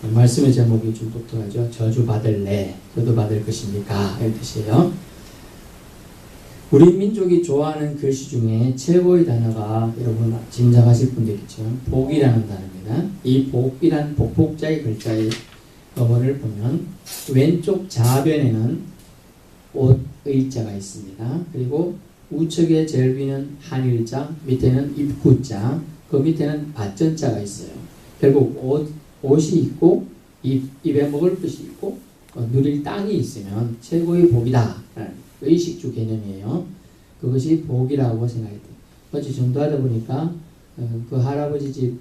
말씀의 제목이 좀 독특하죠. 저주 받을래, 저도 받을 것입니까? 이런 뜻이에요. 우리 민족이 좋아하는 글씨 중에 최고의 단어가 여러분 짐작하실 분도 있겠죠. 복이라는 단어입니다. 이 복이란 복복자의 글자의 어원을 보면 왼쪽 좌변에는 옷의자가 있습니다. 그리고 우측에 제일 위는 한일자, 밑에는 입구자, 그 밑에는 밭전자가 있어요. 결국 옷이 있고 입에 먹을 것이 있고 누릴 땅이 있으면 최고의 복이다 라는 의식주 개념이에요. 그것이 복이라고 생각했대요. 어제 전도하다 보니까 그 할아버지 집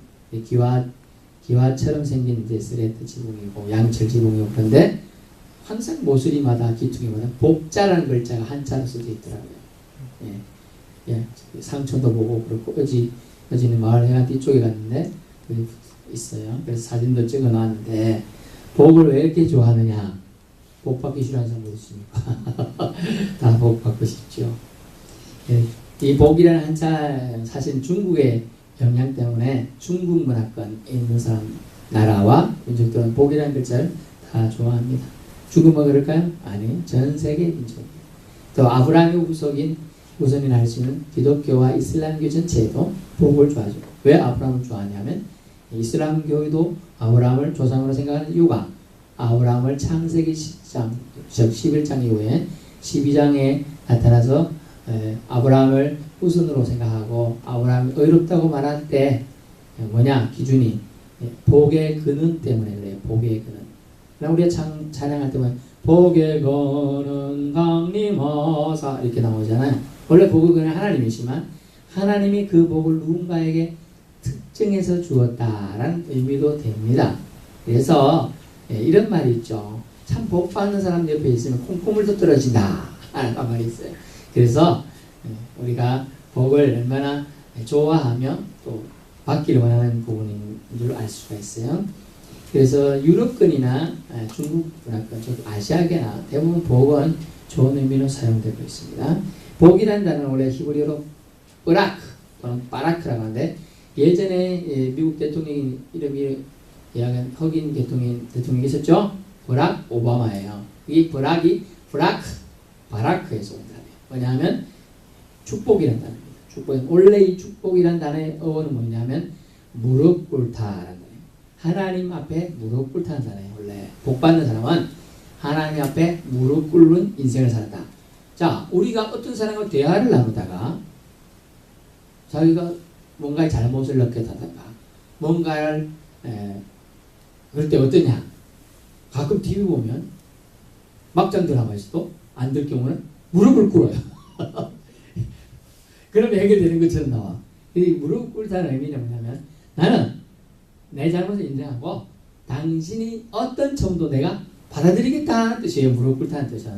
기와처럼 생긴 스레트 지붕이고 양철 지붕이고 그런데 항상 모서리마다 기퉁이마다 복자라는 글자가 한자로 써져 있더라고요. 상천도 보고 그렇고 어제는 마을 해안 뒤쪽에 갔는데 있어요. 그래서 사진도 찍어 놨는데 복을 왜 이렇게 좋아하느냐? 복 받기 싫어하는 사람 어디 있습니까? 다 복 받고 싶죠. 이 복이라는 한자 사실 중국의 영향 때문에 중국 문화권에 있는 사람 나라와 민족들은 복이라는 글자를 다 좋아합니다. 중국만 그럴까요? 아니, 전 세계 민족. 또 아브라함의 후손이라 할 수 있는 기독교와 이슬람교 전체도 복을 좋아하죠. 왜 아브라함을 좋아하냐면 이슬람교도 아브라함을 조상으로 생각하는 이유가 아브라함을 창세기 11장 이후에 12장에 나타나서 아브라함을 후손으로 생각하고 아브라함이 의롭다고 말할 때 뭐냐 기준이 복의 근원 때문에 그래요. 복의 근원. 그럼 우리가 찬양할 때 보면 복의 근원 강림하사 이렇게 나오잖아요. 원래 복의 근원 하나님이지만 하나님이 그 복을 누군가에게 특정해서 주었다라는 의미도 됩니다. 그래서 이런 말이 있죠. 참 복 받는 사람 옆에 있으면 콩고물도 떨어진다 라는 말이 있어요. 그래서 우리가 복을 얼마나 좋아하며 또 받기를 원하는 부분인 줄 알 수가 있어요. 그래서 유럽권이나 중국 문화권, 아시아계나 대부분 복은 좋은 의미로 사용되고 있습니다. 복이라는 단어는 원래 히브리어로 브라크 또는 바라크라고 하는데 예전에 미국 대통령 이름이 이야기한 흑인 대통령이 있었죠? 버락 오바마예요. 이 버락이 바라크에서 온 단어예요. 뭐냐면 축복이라는 단어입니다. 축복. 원래 이 축복이라는 단어의 어원은 뭐냐면 무릎 꿇다라는 단어예요. 하나님 앞에 무릎 꿇다는 단어예요. 원래 복 받는 사람은 하나님 앞에 무릎 꿇는 인생을 살았다. 자, 우리가 어떤 사람과 대화를 나누다가 자기가 뭔가의 잘못을 느꼈다든가 뭔가를 그럴 때 어떠냐? 가끔 TV 보면 막장 드라마에서도 안 될 경우는 무릎을 꿇어요. 그러면 해결되는 것처럼 나와. 이 무릎 꿇다는 의미는 뭐냐면 나는 내 잘못을 인정하고 당신이 어떤 점도 내가 받아들이겠다는 뜻이에요. 무릎 꿇다는 뜻은.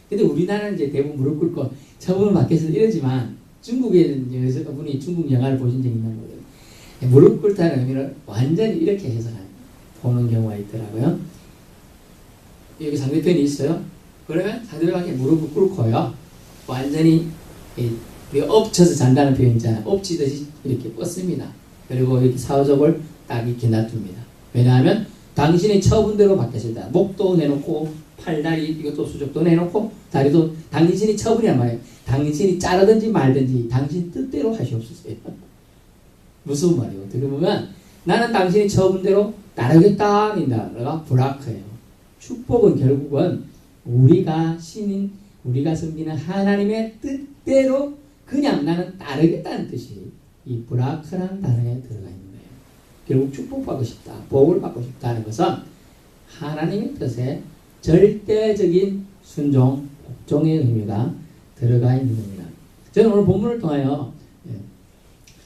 근데 우리나라는 이제 대부분 무릎 꿇고 처분을 받겠어 이러지만 중국에 여러분이 중국 영화를 보신 적이 있는 거예요. 무릎 꿇다는 의미를 완전히 이렇게 해석하는 보는 경우가 있더라고요. 여기 상대편이 있어요. 그러면 상대방이 무릎을 꿇고요. 완전히 엎쳐서 잔다는 표현 있잖아요. 엎치듯이 이렇게 뻗습니다. 그리고 이렇게 사오적을 딱 이렇게 놔둡니다. 왜냐하면 당신의 처분대로 받겠을 때 목도 내놓고 팔다리 이것도 수족도 내놓고 다리도 당신이 처분이란 말이에요. 당신이 자르든지 말든지 당신 뜻대로 하시옵소서. 무슨 말이에요? 어떻게 보면 나는 당신의 처분대로 따르겠다 내가 브라크예요. 축복은 결국은 우리가 섬기는 하나님의 뜻대로 그냥 나는 따르겠다는 뜻이 이 브라크라는 단어에 들어가 있는 거예요. 결국 축복받고 싶다, 복을 받고 싶다는 것은 하나님의 뜻에 절대적인 순종, 복종의 의미가 들어가 있는 겁니다. 저는 오늘 본문을 통하여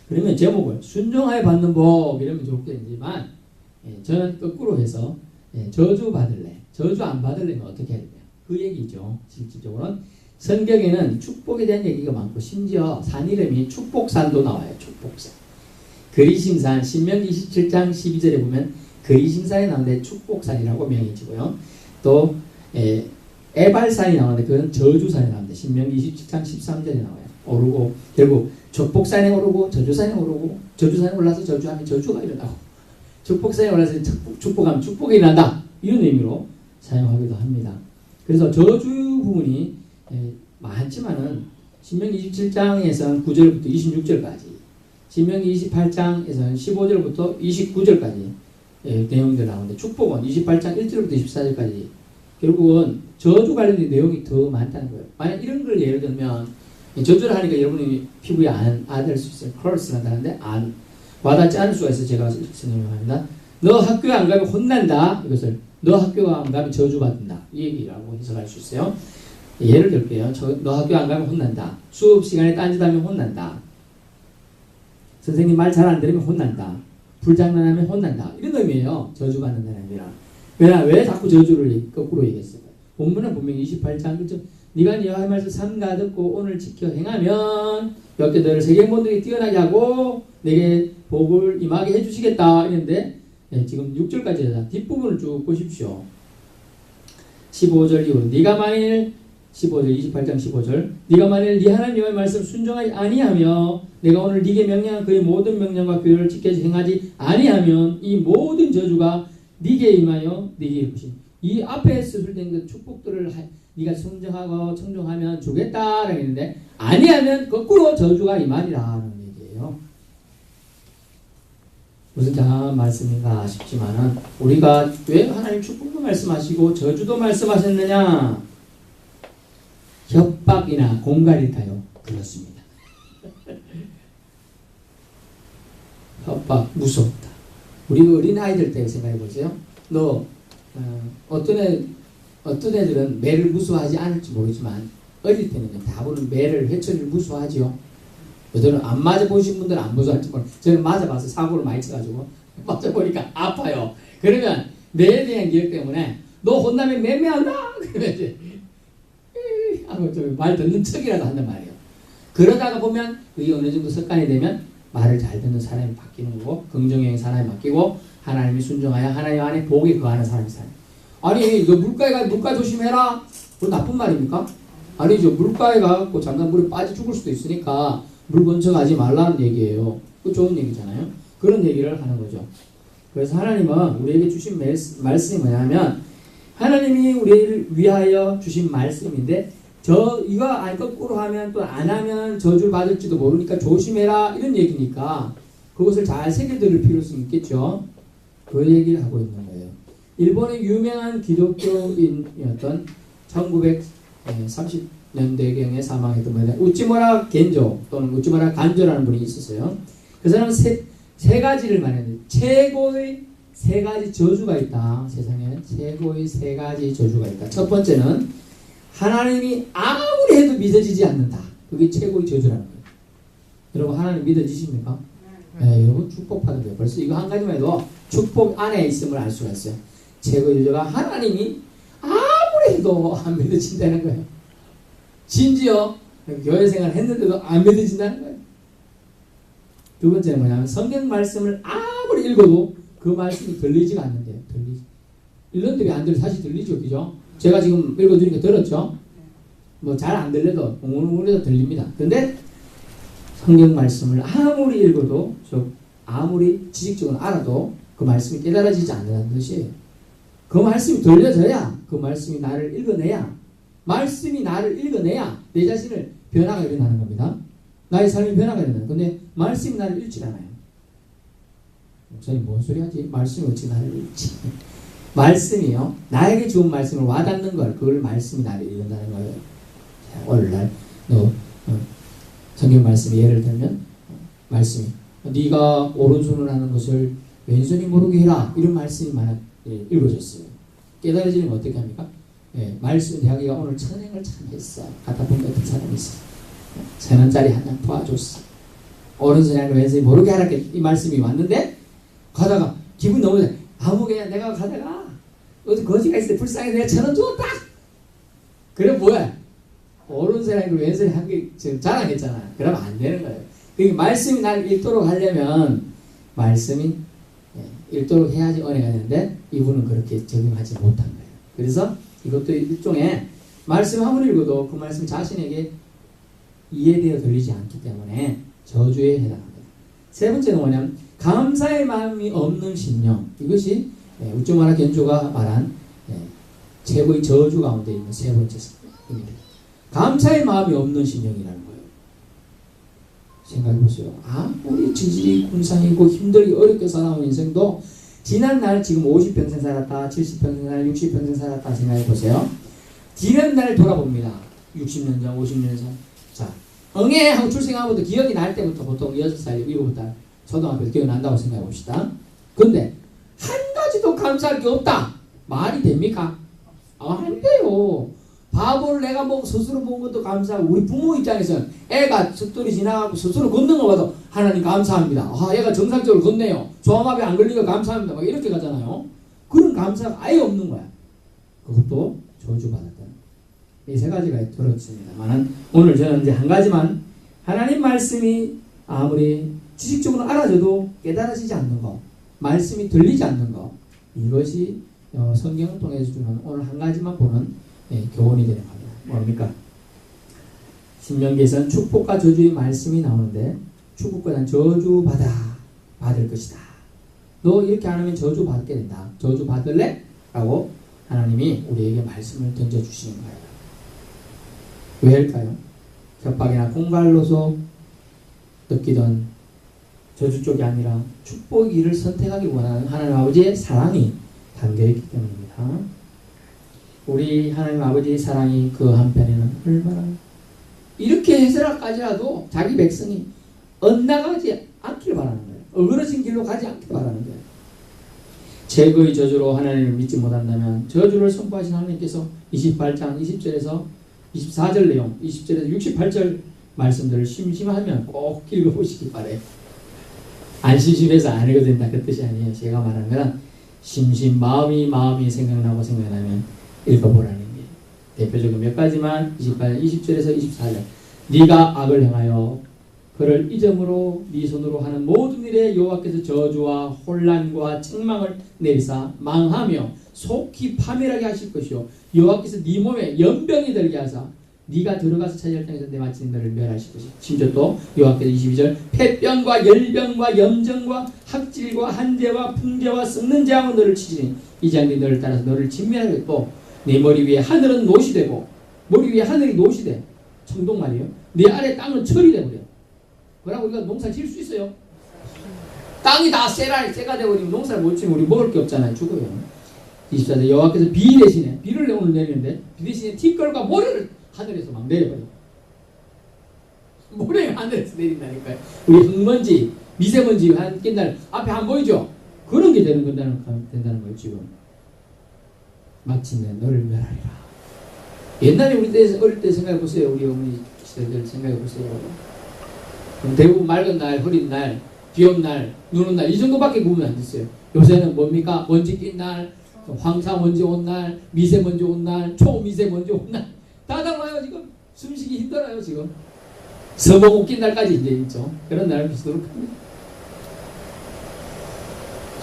그러면 제목을 순종하여 받는 복 이러면 좋겠지만 저는 거꾸로 해서 저주 받을래, 저주 안 받을래면 어떻게 해야 돼요? 그 얘기죠. 실질적으로는 성경에는 축복에 대한 얘기가 많고 심지어 산 이름이 축복산도 나와요. 축복산. 그리심산 신명기 27장 12절에 보면 그리심산이 나오는데 축복산이라고 명이 지고요. 또 에발산이 나오는데 그건 저주산이 나오는데 신명기 27장 13절에 나와요. 오르고 결국 축복산에 오르고 저주산에 오르고 저주산에 올라서 저주하면 저주가 일어나고 축복성에 올라서 축복하면 축복이 일어난다. 이런 의미로 사용하기도 합니다. 그래서 저주 부분이 많지만은 신명기 27장에서는 9절부터 26절까지, 신명기 28장에서는 15절부터 29절까지 내용들 나오는데, 축복은 28장 1절부터 24절까지 결국은 저주 관련된 내용이 더 많다는 거예요. 만약 이런 걸 예를 들면, 저주를 하니까 여러분이 피부에 안 될 수 있어요. 컬러스가 나는데 와닿지 않을 수가 있어요. 제가 설명합니다. 너 학교에 안 가면 혼난다. 이것을 너 학교 안 가면 저주받는다. 이 얘기라고 해석할 수 있어요. 예를 들게요. 너 학교 안 가면 혼난다. 수업 시간에 딴짓하면 혼난다. 선생님 말 잘 안 들으면 혼난다. 불장난하면 혼난다. 이런 의미예요. 저주받는다는 의미라. 왜 자꾸 저주를 거꾸로 얘기했어요? 본문은 분명히 28장 1절 네가 여호와의 말씀 삼가 듣고 오늘 지켜 행하면 여호와께 너를 세계 본능이 뛰어나게 하고 내게 복을 임하게 해주시겠다. 이랬는데 지금 6절까지 뒷부분을 쭉 보십시오. 15절 이후로 네가 만일 15절 28장 15절 네가 만일 네 하나님 여호와의 말씀 순종하지 아니하며 내가 오늘 네게 명령한 그의 모든 명령과 규례를 지켜서 행하지 아니하면 이 모든 저주가 네게 임하여 네게 이르신 이 앞에 수술된 그 축복들을 네가 순종하고 청종하면 주겠다라고 했는데 아니하면 거꾸로 저주가 임하리라는 얘기예요. 무슨 이상한 말씀인가 싶지만은 우리가 왜 하나님 축복도 말씀하시고 저주도 말씀하셨느냐? 협박이나 공갈일까요? 그렇습니다. 협박 무섭다. 우리 어린 아이들 때 생각해 보세요. 어떤 애들은 매를 무서워하지 않을지 모르지만 어릴 때는 대부분 매를 회초리를 무서워하지요. 여들은 안 맞아보신 분들은 안 무서워할지 모르겠어요. 저는 맞아봐서 사고를 많이 쳐가지고 맞아보니까 아파요. 그러면 매에 대한 기억 때문에 너 혼나면 매매한다. 그러면 이제 말 듣는 척이라도 한단 말이에요. 그러다가 보면 그게 어느 정도 습관이 되면 말을 잘 듣는 사람이 바뀌는 거고 긍정형의 사람이 바뀌고 하나님이 순종하여 하나님 안에 복이 거하는 사람이 살아요. 아니 너 물가에 가 물가 조심해라. 그건 나쁜 말입니까? 아니죠. 물가에 가고 잠깐 물에 빠져 죽을 수도 있으니까 물 근처 가지 말라는 얘기예요. 그 좋은 얘기잖아요. 그런 얘기를 하는 거죠. 그래서 하나님은 우리에게 주신 말씀이 뭐냐면 하나님이 우리를 위하여 주신 말씀인데 이거 거꾸로 하면 또 안 하면 저주를 받을지도 모르니까 조심해라 이런 얘기니까 그것을 잘 새겨들을 필요성이 있겠죠. 그 얘기를 하고 있는 거예요. 일본의 유명한 기독교인이었던 1930년대경에 사망했던 분이 우찌무라 겐조 또는 우찌무라 간조라는 분이 있었어요. 그 사람은 세 가지를 말했는데 최고의 세 가지 저주가 있다. 세상에 최고의 세 가지 저주가 있다. 첫 번째는 하나님이 아무리 해도 믿어지지 않는다. 그게 최고의 저주라는 거예요. 여러분 하나님 믿어지십니까? 네, 여러분 축복받은 거예요. 벌써 이거 한 가지만 해도 축복 안에 있음을 알 수가 있어요. 최고의 저주가 하나님이 아무리 해도 안 믿어진다는 거예요. 심지어 교회 생활을 했는데도 안 믿어진다는 거예요. 두 번째는 뭐냐면 성경 말씀을 아무리 읽어도 그 말씀이 들리지가 않는데요. 읽는데 왜 안 들려? 다시 들리죠. 그죠? 제가 지금 읽어드리니까 들었죠? 뭐 잘 안 들려도 웅웅웅해도 들립니다. 근데 성경 말씀을 아무리 읽어도 아무리 지식적으로 알아도 그 말씀이 깨달아지지 않는다는 것이에요. 그 말씀이 들려져야 그 말씀이 나를 읽어내야 말씀이 나를 읽어내야 내 자신을 변화가 일어나는 겁니다. 나의 삶이 변화가 일어나는 근데 말씀이 나를 읽지 않아요. 목사님 뭔 소리 하지? 말씀이 어찌 나를 읽지? 말씀이요. 나에게 좋은 말씀을 와닿는 걸 그걸 말씀이 나를 읽는다는 거예요. 자, 오늘날 성경 말씀에 예를 들면 말씀이 네가 오른손을 하는 것을 왼손이 모르게 해라 이런 말씀이 읽어졌어요. 깨달아지는 건 어떻게 합니까? 말씀 대학이가 오늘 천행을 참 했어. 갖다 보니까 어떤 사람이 있어. 1,000원짜리 한 장 도와줬어. 오른손이 아니라 왼손이 모르게 하라 이 말씀이 왔는데 가다가 기분 너무 좋아. 아무 그냥 내가 가다가 어디 거지가 있을 때 불쌍해서 내가 1,000원 줬다. 그래 뭐야? 오른손이 아니고 왼손이 한 게 지금 자랑했잖아. 그러면 안 되는 거예요. 그러니까 말씀이 나를 읽도록 하려면 말씀이 읽도록 해야지 은혜가 되는데 이분은 그렇게 적용하지 못한 거예요. 그래서 이것도 일종의 말씀 아무리 읽어도 그 말씀이 자신에게 이해되어 들리지 않기 때문에 저주에 해당합니다. 세 번째는 뭐냐면 감사의 마음이 없는 심령, 이것이 우쭈마라 견주가 말한 최고의 저주 가운데 있는 세 번째 입니다. 감사의 마음이 없는 심령이라는 거예요. 생각해보세요. 아무리 지질이 군상이고 힘들게 어렵게 살아온 인생도 지난날 지금 50평생 살았다, 70평생 살았다, 60평생 살았다 생각해보세요. 지난날 돌아봅니다. 60년 전, 50년 전. 자, 응애 하고 출생하고부터 기억이 날 때부터 보통 6살, 7살 초등학교 기억이 난다고 생각해봅시다. 근데 한 가지도 감사할 게 없다. 말이 됩니까? 안 돼요. 밥을 내가 스스로 먹은 것도 감사하고, 우리 부모 입장에서는 애가 숫돌이 지나가고 스스로 걷는 거 봐도 하나님 감사합니다. 애가 정상적으로 걷네요. 조함압에 안 걸리고 감사합니다. 막 이렇게 가잖아요. 그런 감사가 아예 없는 거야. 그것도 저주받았다. 이 세 가지가 들었습니다만, 오늘 저는 이제 한 가지만, 하나님 말씀이 아무리 지식적으로 알아져도 깨달아지지 않는 거, 말씀이 들리지 않는 거, 이것이 성경을 통해서 주는 오늘 한 가지만 보는 교훈이 되는 겁니다. 뭡니까? 신명기에서는 축복과 저주의 말씀이 나오는데, 축복보다는 받을 것이다. 너 이렇게 안 하면 저주 받게 된다. 저주 받을래? 라고 하나님이 우리에게 말씀을 던져주시는 거예요. 왜일까요? 협박이나 공갈로서 느끼던 저주 쪽이 아니라 축복이를 선택하기 원하는 하나님 아버지의 사랑이 담겨있기 때문입니다. 우리 하나님 아버지의 사랑이 그 한편에는 얼마나 이렇게 해서까지라도 자기 백성이 엇나가지 않기를 바라는 거예요. 어그러진 길로 가지 않기를 바라는 거예요. 죄의 저주로 하나님을 믿지 못한다면 저주를 선포하신 하나님께서 28장 20절에서 24절 내용, 20절에서 68절 말씀들을 심심하면 꼭 읽어보시기 바래요. 안 심심해서 안 읽어도 된다 그 뜻이 아니에요. 제가 말하는 건 마음이 생각나고 생각나면 읽어보라는 게 대표적인 몇 가지만 28절, 20절에서 24절. 네가 악을 행하여 그를 잊음으로 네 손으로 하는 모든 일에 여호와께서 저주와 혼란과 책망을 내리사 망하며 속히 파멸하게 하실 것이요 여호와께서 네 몸에 연병이 들게 하사 네가 들어가서 차지할 땅에서 내 마치는 너를 멸하실 것이요. 심지어 또 여호와께서 22절 폐병과 열병과 염증과 학질과 한재와 풍재와 썩는 재앙으로 너를 치시니 이 재앙이 너를 따라서 너를 진멸하겠고 네 머리 위에 하늘은 노시 되고 머리 위에 하늘이 노시 돼. 청동 말이에요. 네 아래 땅은 철이 되버려. 그러고 우리가 농사 지을 수 있어요? 땅이 다 쇠가 되어버리면 농사를 못 지면 우리 먹을 게 없잖아요. 죽어요. 24절 여호와께서 비 대신에 비를 오늘 내리는데 비 대신에 티끌과 모래를 하늘에서 막 내려버려. 모래가 하늘에서 내린다니까요. 우리 흙먼지, 미세먼지 한 낀날 앞에 안 보이죠? 그런 게 된다는 거예요. 지금 마침내 너를 멸하리라. 옛날에 우리 때 어릴 때 생각해보세요. 우리 어머니 시대들 생각해보세요. 대부분 맑은 날, 흐린 날, 비 온 날, 눈 온 날 이 정도밖에 구분이 안 됐어요. 요새는 뭡니까? 먼지 낀 날, 황사 먼지 온 날, 미세먼지 온 날, 초미세먼지 온 날 다 달라요. 지금 숨쉬기 힘들어요. 지금 서먹 웃긴 날까지 이제 있죠. 그런 날을 비슷도록 합니다.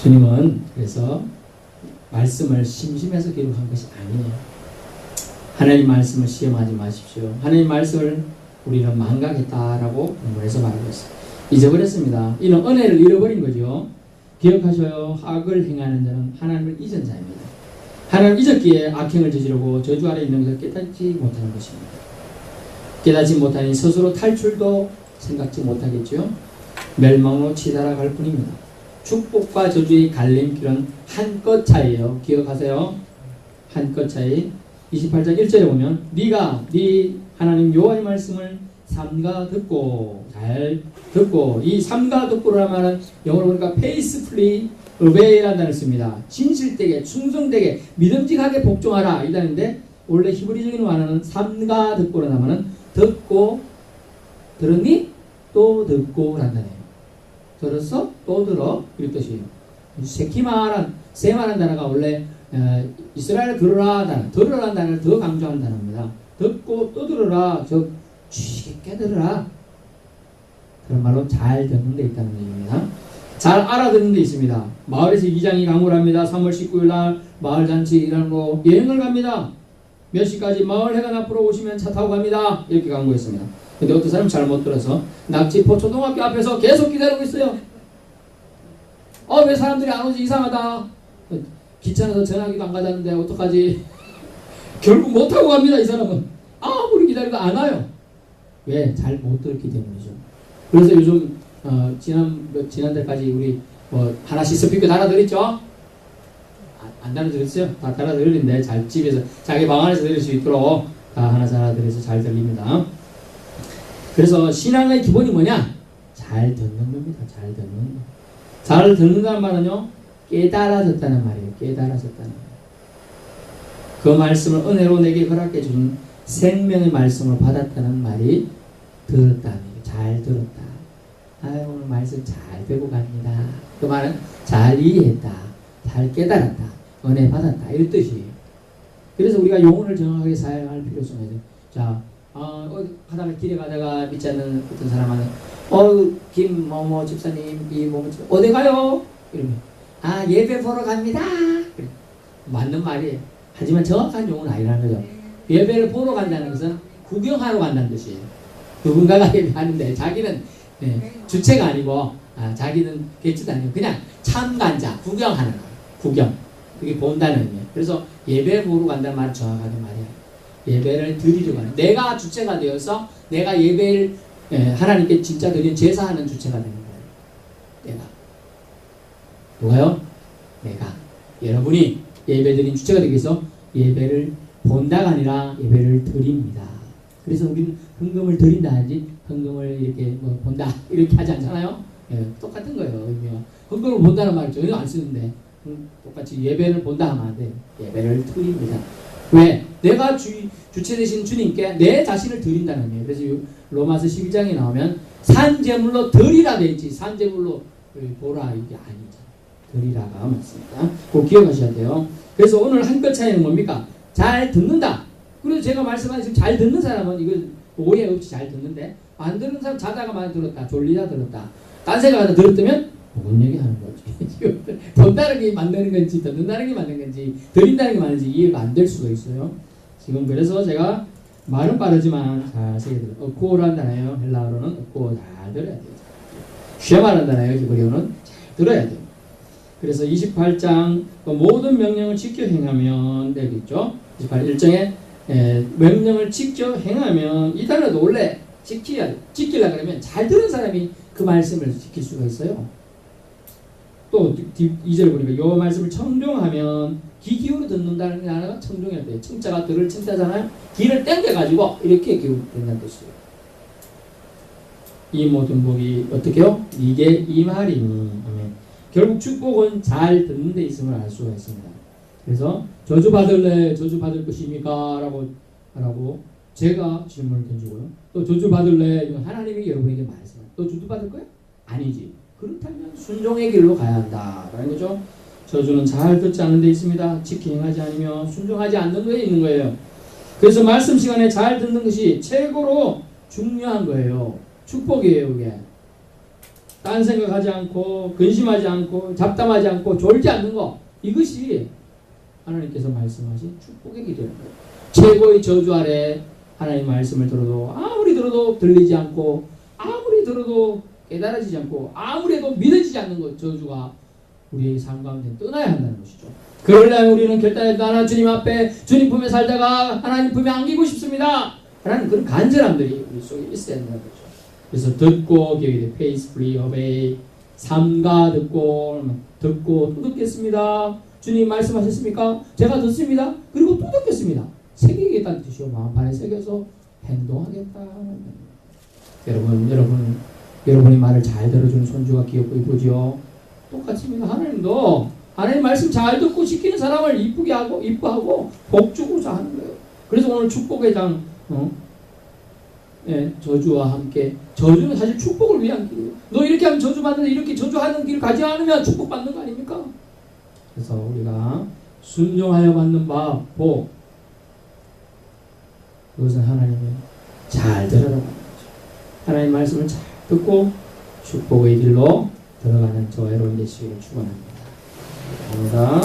주님은 그래서 말씀을 심심해서 기록한 것이 아니에요. 하나님 말씀을 시험하지 마십시오. 하나님 말씀을 우리는 망각했다라고 본문에서 말하고 있어요. 잊어버렸습니다. 이는 은혜를 잃어버린 거죠. 기억하셔요. 악을 행하는 자는 하나님을 잊은 자입니다. 하나님을 잊었기에 악행을 저지르고 저주 아래 있는 것을 깨닫지 못하는 것입니다. 깨닫지 못하니 스스로 탈출도 생각지 못하겠죠. 멸망으로 치달아갈 뿐입니다. 축복과 저주의 갈림길은 한끗 차이예요. 기억하세요. 한끗 차이. 28장 1절에 보면 네가 네 하나님 여호와의 말씀을 삼가 듣고 잘 듣고 이 삼가 듣고라는 말은 영어로 보니까 faithfully obey라는 단어를 씁니다. 진실되게 충성되게 믿음직하게 복종하라 이 단어인데 원래 히브리적인 말은 삼가 듣고라는 말은 듣고 들었니? 또 듣고라는 단어예요. 들었어? 또 들어? 이 뜻이에요. 세마라는 단어가 원래 이스라엘 들으라 단어, 들으라는 단어를 더 강조하는 단어입니다. 듣고 또 들으라, 즉 주의깊게 깨달으라. 그런 말로 잘 듣는 데 있다는 얘기입니다. 잘 알아듣는 데 있습니다. 마을에서 이장이 강구를 합니다. 3월 19일 날 마을 잔치 일하는 거 여행을 갑니다. 몇 시까지 마을 해관 앞으로 오시면 차 타고 갑니다. 이렇게 강구했습니다. 근데 어떤 사람은 잘 못 들어서 낙지포 초등학교 앞에서 계속 기다리고 있어요. 왜 사람들이 안 오지? 이상하다. 귀찮아서 전화기도 안 가졌는데 어떡하지? 결국 못하고 갑니다. 이 사람은 아무리 기다려도 안 와요. 왜? 잘 못 들었기 때문이죠. 그래서 요즘 지난달까지 우리 하나씩 스피커 달아드렸죠? 안 달아드렸어요? 다 달아드렸는데 잘 집에서 자기 방 안에서 들을 수 있도록 다 하나 달아드려서 잘 들립니다. 그래서 신앙의 기본이 뭐냐? 잘 듣는 겁니다. 잘 듣는 거. 잘 듣는다는 말은요, 깨달아졌다는 말이에요. 깨달아졌다는 말. 그 말씀을 은혜로 내게 허락해 준 생명의 말씀을 받았다는 말이 들었다는 얘기예요. 잘 들었다. 오늘 말씀 잘 듣고 갑니다. 그 말은 잘 이해했다. 잘 깨달았다. 은혜 받았다. 이런 뜻이에요. 그래서 우리가 용어를 정확하게 사용할 필요성이 있어요. 자, 하다가 길에 가다가 믿지 않는 어떤 사람한테 김 집사님 어디 가요? 이러면 예배 보러 갑니다. 그래. 맞는 말이에요. 하지만 정확한 용어는 아니라는 거죠. 예배를 보러 간다는 것은 구경하러 간다는 뜻이에요. 누군가가 예배하는데 자기는 주체가 아니고 자기는 개체도 아니고 그냥 참관자, 구경하는 거예요. 구경. 그게 본다는 의미예요. 그래서 예배 보러 간다는 말은 정확하게 말이에요. 예배를 드리려고 하는. 내가 주체가 되어서 내가 예배를 하나님께 진짜 드리는 제사하는 주체가 되는 거예요. 내가. 누가요? 내가. 여러분이 예배 드린 주체가 되기 위해서 예배를 본다가 아니라 예배를 드립니다. 그래서 우리는 헌금을 드린다든지 헌금을 이렇게 본다 이렇게 하지 않잖아요. 똑같은 거예요. 의미와. 헌금을 본다는 말을 전혀 안 쓰는데 똑같이 예배를 본다 하면 안 돼요. 예배를 드립니다. 왜? 내가 주체 되신 주님께 내 자신을 드린다는 거예요. 그래서 로마서 12장에 나오면 산제물로 드리라 돼 있지. 산제물로 보라 이게 아니죠. 드리라가 맞습니다. 꼭 기억하셔야 돼요. 그래서 오늘 한 끗 차이는 뭡니까? 잘 듣는다. 그래서 제가 말씀하신 지금 잘 듣는 사람은 이걸 오해 없이 잘 듣는데 안 듣는 사람 자다가 많이 들었다. 졸리다 들었다. 딴 생각하다 들었다면 뭔 얘기 하는 거지? 본다는 게 맞는 건지 듣는다는 게 맞는 건지 드린다는 게 맞는지 이해가 안 될 수가 있어요. 지금 그래서 제가 말은 빠르지만 자세히 들어요. 어코라는 헬라어로는 어코 잘 들어야 돼요. 쉐마란다나요 히브리어는 잘 들어야 돼요. 그래서 28장 모든 명령을 지켜 행하면 여기 있죠. 28일정에 명령을 지켜 행하면 이 단어도 원래 지키려 그러면 잘 들은 사람이 그 말씀을 지킬 수가 있어요. 또 2절 보니까 요 말씀을 청종하면 귀 기울여 듣는다는 단어가 청종해야 돼요. 청자가 들을 청자잖아요. 귀를 땡겨가지고 이렇게 기울인다는 뜻이에요. 이 모든 복이 어떻게요? 이게 이 말이니. 결국 축복은 잘 듣는 데 있음을 알 수가 있습니다. 그래서 저주 받을래? 저주 받을 것입니까? 라고 제가 질문을 던지고요. 또 저주 받을래? 하나님이 여러분에게 말씀을 또 저주 받을 거야? 아니지. 그렇다면 순종의 길로 가야 한다. 라는 거죠. 저주는 잘 듣지 않는 데 있습니다. 지키 행하지 않으며 순종하지 않는 데에 있는 거예요. 그래서 말씀 시간에 잘 듣는 것이 최고로 중요한 거예요. 축복이에요. 그게. 딴 생각하지 않고 근심하지 않고 잡담하지 않고 졸지 않는 거 이것이 하나님께서 말씀하신 축복의 길이라는 거예요. 최고의 저주 아래 하나님 말씀을 들어도 아무리 들어도 들리지 않고 아무리 들어도 깨달아지지 않고 아무리 해도 믿어지지 않는 것 저주가 우리의 삶 가운데 떠나야 한다는 것이죠. 그러려면 우리는 결단해도 하나 주님 앞에 주님 품에 살다가 하나님 품에 안기고 싶습니다 라는 그런 간절함들이 우리 속에 있어야 한다는 거죠. 그래서 듣고 기억이 돼. faithfully obey. 삼가 듣고 또 듣겠습니다. 주님 말씀하셨습니까? 제가 듣습니다. 그리고 또 듣겠습니다. 새기겠다는 뜻이요. 마음판에 새겨서 행동하겠다. 여러분의 말을 잘 들어주는 손주가 귀엽고 이쁘지요. 똑같습니다. 하나님도 하나님 말씀 잘 듣고 지키는 사람을 이쁘게 하고 이뻐하고 복 주고자 하는 거예요. 그래서 오늘 축복의 장 저주와 함께 저주는 사실 축복을 위한 길이에요. 너 이렇게 하면 저주 받는데 이렇게 저주하는 길 가지 않으면 축복 받는 거 아닙니까? 그래서 우리가 순종하여 받는 복 그것은 하나님의 잘 들어라는 거죠. 하나님 말씀을 잘 듣고 축복의 길로 들어가는 저와 여러분 되시기를 축원합니다. 감사합니다.